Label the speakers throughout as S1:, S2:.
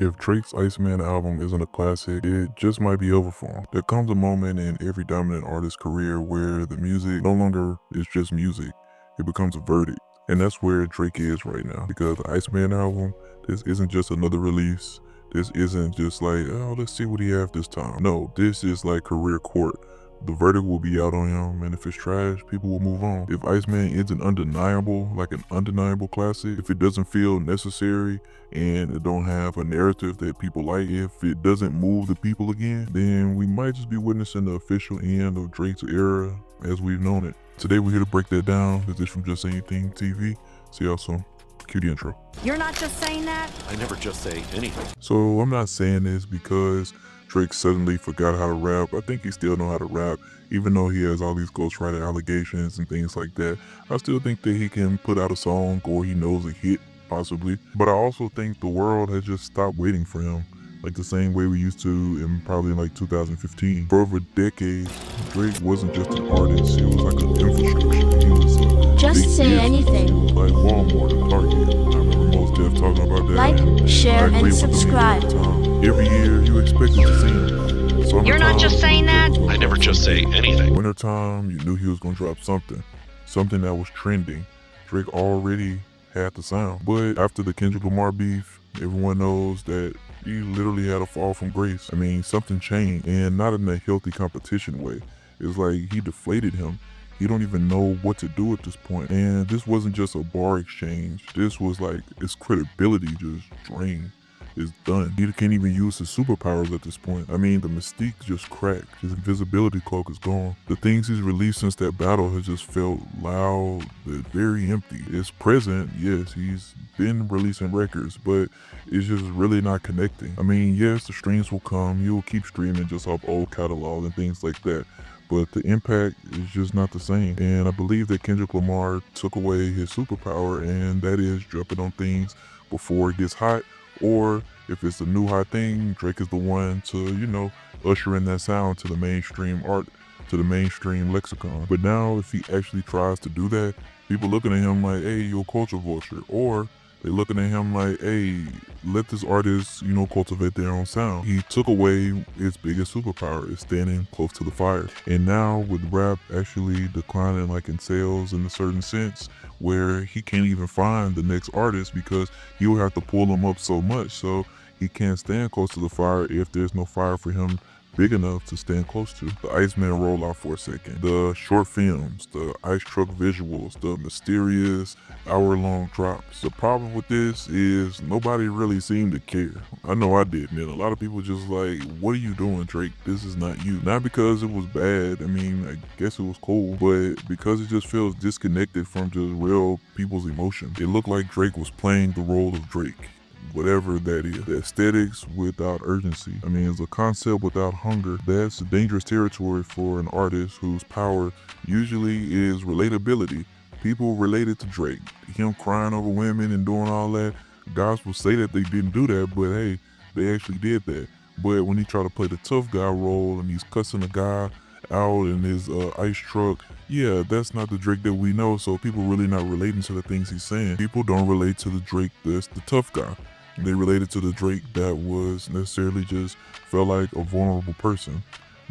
S1: If Drake's Iceman album isn't a classic, it just might be over for him. There comes a moment in every dominant artist's career where the music no longer is just music, it becomes a verdict. And that's where Drake is right now. Because the Iceman album, this isn't just another release. This isn't just like, oh, let's see what he have this time. No, this is like career court. The verdict will be out on him, and if it's trash, people will move on. If Iceman isn't undeniable, like an undeniable classic, if it doesn't feel necessary, and it don't have a narrative that people like, if it doesn't move the people again, then we might just be witnessing the official end of Drake's era as we've known it. Today we're here to break that down. This is from Just Anything TV. See y'all soon. Cue the intro.
S2: You're not just saying that?
S3: I never just say anything.
S1: So I'm not saying this because Drake suddenly forgot how to rap. I think he still know how to rap, even though he has all these ghostwriter allegations and things like that. I still think that he can put out a song or he knows a hit, possibly. But I also think the world has just stopped waiting for him, like the same way we used to in probably like 2015. For over decades, Drake wasn't just an artist, he was like an infrastructure. He was a
S2: Just
S1: big
S2: say
S1: business
S2: anything.
S1: to, like Walmart and Target. I remember Most Def talking about that.
S2: Like, share,
S1: Like,
S2: and
S1: labels don't even
S2: subscribe.
S1: have time. Every year you expected to see him.
S2: You're not just saying that?
S3: I never just say anything.
S1: Wintertime, you knew he was gonna drop something that was trending. Drake already had the sound. But after the Kendrick Lamar beef, everyone knows that he literally had a fall from grace. I mean, something changed, and not in a healthy competition way. It's like he deflated him. He don't even know what to do at this point. And this wasn't just a bar exchange. This was like his credibility just drained. It's done. He can't even use his superpowers at this point. I mean, the mystique just cracked. His invisibility cloak is gone. The things he's released since that battle has just felt loud, but very empty. It's present, yes, he's been releasing records, but it's just really not connecting. I mean, yes, the streams will come. You'll keep streaming just off old catalog and things like that. But the impact is just not the same. And I believe that Kendrick Lamar took away his superpower, and that is jumping on things before it gets hot. Or if it's a new hot thing, Drake is the one to, usher in that sound to the mainstream art, to the mainstream lexicon. But now if he actually tries to do that, people looking at him like, hey, you're a culture vulture. Or they looking at him like, hey, let this artist, cultivate their own sound. He took away its biggest superpower, is standing close to the fire. And now with rap actually declining like in sales in a certain sense, where he can't even find the next artist because he'll have to pull them up so much. So he can't stand close to the fire if there's no fire for him big enough to stand close to. The Iceman rollout for a second, the short films, the ice truck visuals, the mysterious hour-long drops. The problem with this is nobody really seemed to care. I know I didn't, and a lot of people just like, what are you doing, Drake? This is not you. Not because it was bad, I mean, I guess it was cool, but because it just feels disconnected from just real people's emotions. It looked like Drake was playing the role of Drake, whatever that is. The aesthetics without urgency. I mean, it's a concept without hunger. That's dangerous territory for an artist whose power usually is relatability. People related to Drake. Him crying over women and doing all that. Guys will say that they didn't do that, but hey, they actually did that. But when he tried to play the tough guy role and he's cussing a guy out in his ice truck, yeah, that's not the Drake that we know, so people really not relating to the things he's saying. People don't relate to the Drake that's the tough guy. They related to the Drake that was necessarily just felt like a vulnerable person.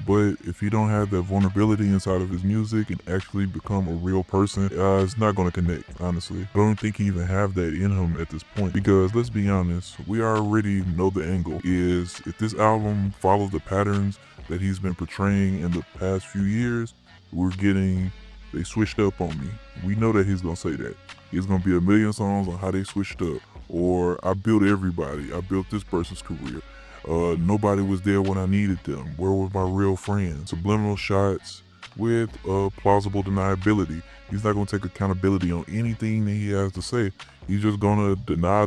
S1: But if he don't have that vulnerability inside of his music and actually become a real person, it's not going to connect, honestly. I don't think he even have that in him at this point. Because let's be honest, we already know the angle is if this album follows the patterns that he's been portraying in the past few years, they switched up on me. We know that he's going to say that. It's going to be a million songs on how they switched up. Or I built everybody. I built this person's career. Nobody was there when I needed them. Where was my real friends? Subliminal shots with plausible deniability. He's not going to take accountability on anything that he has to say. He's just going to deny,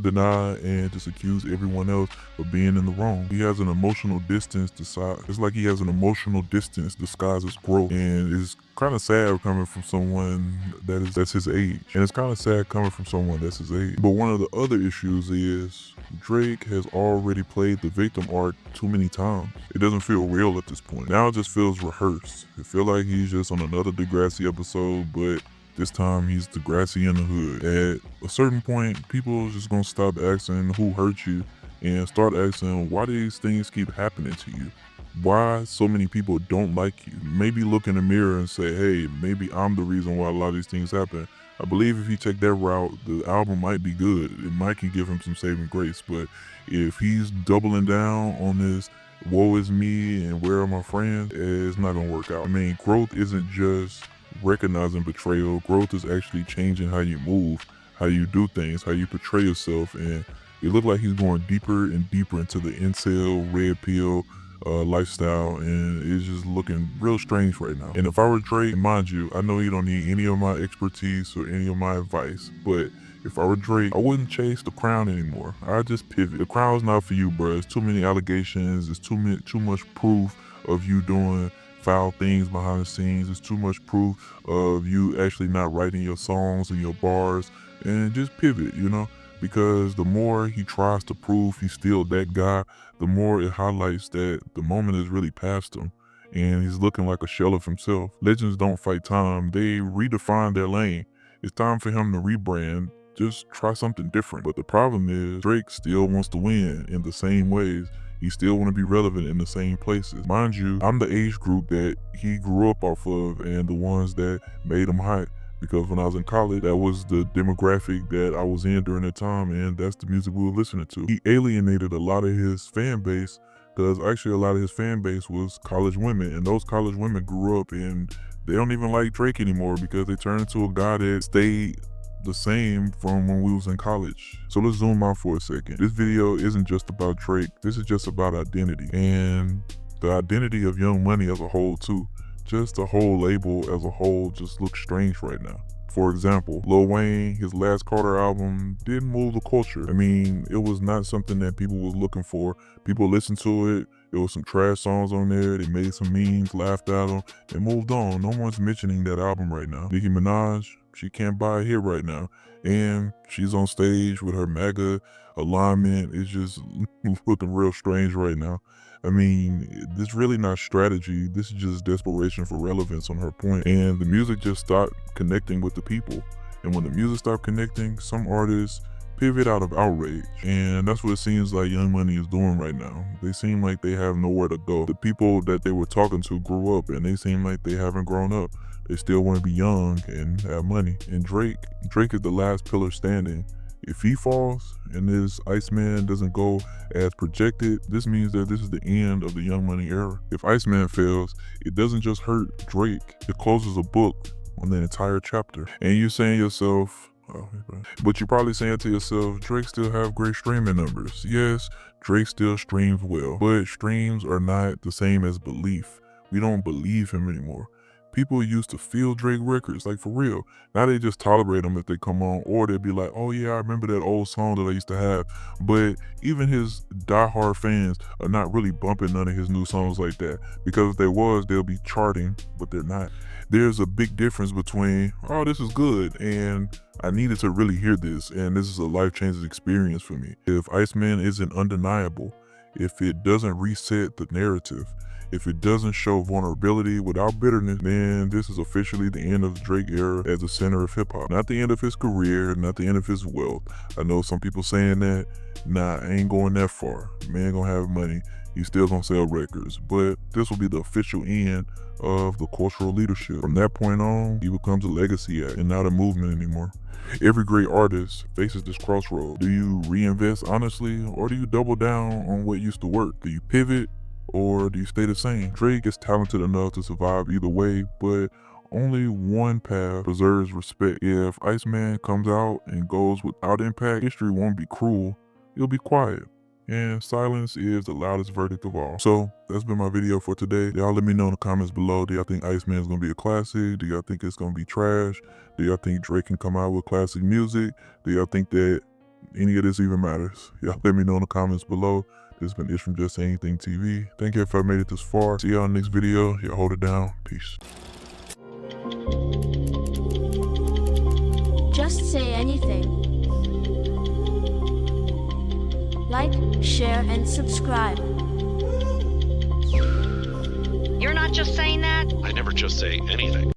S1: and just accuse everyone else of being in the wrong. He has an emotional distance it's like he has an emotional distance disguised as growth. And it's kind of sad coming from someone that's his age. And it's kind of sad coming from someone that's his age. But one of the other issues is Drake has already played the victim art too many times. It doesn't feel real at this point. Now it just feels rehearsed. It feels like he's just on another Degrassi episode, but this time he's Degrassi in the hood. At a certain point, people are just gonna stop asking who hurt you and start asking why these things keep happening to you. Why so many people don't like you. Maybe look in the mirror and say, hey, maybe I'm the reason why a lot of these things happen. I believe if you take that route, the album might be good. It might can give him some saving grace. But if he's doubling down on this woe is me and where are my friends, it's not gonna work out. I mean, growth isn't just recognizing betrayal. Growth is actually changing how you move, how you do things, how you portray yourself. And it looked like he's going deeper and deeper into the incel, red pill lifestyle, and it's just looking real strange right now. And if I were Drake, mind you, I know you don't need any of my expertise or any of my advice, but if I were Drake, I wouldn't chase the crown anymore. I'd just pivot. The crown's not for you, bro. It's too many allegations. It's too much proof of you doing foul things behind the scenes. It's too much proof of you actually not writing your songs and your bars. And just pivot, you know? Because the more he tries to prove he's still that guy, the more it highlights that the moment is really past him and he's looking like a shell of himself. Legends don't fight time. They redefine their lane. It's time for him to rebrand. Just try something different. But the problem is Drake still wants to win in the same ways. He still want to be relevant in the same places. Mind you, I'm the age group that he grew up off of and the ones that made him hype. Because when I was in college, that was the demographic that I was in during that time, and that's the music we were listening to. He alienated a lot of his fan base, because actually a lot of his fan base was college women, and those college women grew up and they don't even like Drake anymore because they turned into a guy that stayed the same from when we was in college. So let's zoom out for a second. This video isn't just about Drake. This is just about identity, and the identity of Young Money as a whole too. Just the whole label as a whole just looks strange right now. For example, Lil Wayne, his last Carter album didn't move the culture. I mean, it was not something that people was looking for. People listened to it. There was some trash songs on there. They made some memes, laughed at them, and moved on. No one's mentioning that album right now. Nicki Minaj, she can't buy a hit right now. And she's on stage with her MAGA alignment. It's just looking real strange right now. I mean, this really not strategy. This is just desperation for relevance on her point. And the music just stopped connecting with the people. And when the music stopped connecting, some artists pivot out of outrage. And that's what it seems like Young Money is doing right now. They seem like they have nowhere to go. The people that they were talking to grew up and they seem like they haven't grown up. They still want to be young and have money. And Drake is the last pillar standing. If he falls and this Iceman doesn't go as projected, this means that this is the end of the Young Money era. If Iceman fails, it doesn't just hurt Drake, it closes a book on the entire chapter. And you're saying to yourself, but you're probably saying to yourself, Drake still have great streaming numbers. Yes, Drake still streams well, but streams are not the same as belief. We don't believe him anymore. People used to feel Drake records, like for real. Now they just tolerate them if they come on, or they'd be like, oh yeah, I remember that old song that I used to have. But even his diehard fans are not really bumping none of his new songs like that. Because if they was, they'll be charting, but they're not. There's a big difference between, oh, this is good, and I needed to really hear this, and this is a life-changing experience for me. If Iceman isn't undeniable, if it doesn't reset the narrative, if it doesn't show vulnerability without bitterness, then this is officially the end of the Drake era as the center of hip-hop. Not the end of his career, not the end of his wealth. I know some people saying that, nah, I ain't going that far. Man gonna have money, he's still gonna sell records. But this will be the official end of the cultural leadership. From that point on, he becomes a legacy act and not a movement anymore. Every great artist faces this crossroad. Do you reinvest honestly, or do you double down on what used to work? Do you pivot, or do you stay the same? Drake is talented enough to survive either way, but only one path preserves respect. If Iceman comes out and goes without impact, history won't be cruel, it'll be quiet. And silence is the loudest verdict of all. So that's been my video for today. Y'all let me know in the comments below. Do y'all think Iceman is gonna be a classic? Do y'all think it's gonna be trash? Do y'all think Drake can come out with classic music? Do y'all think that any of this even matters? Y'all let me know in the comments below. This has been Ish from Just Say Anything TV. Thank you if I made it this far. See y'all in the next video. Y'all hold it down. Peace.
S4: Just say anything. Like, share, and subscribe.
S2: You're not just saying that?
S3: I never just say anything.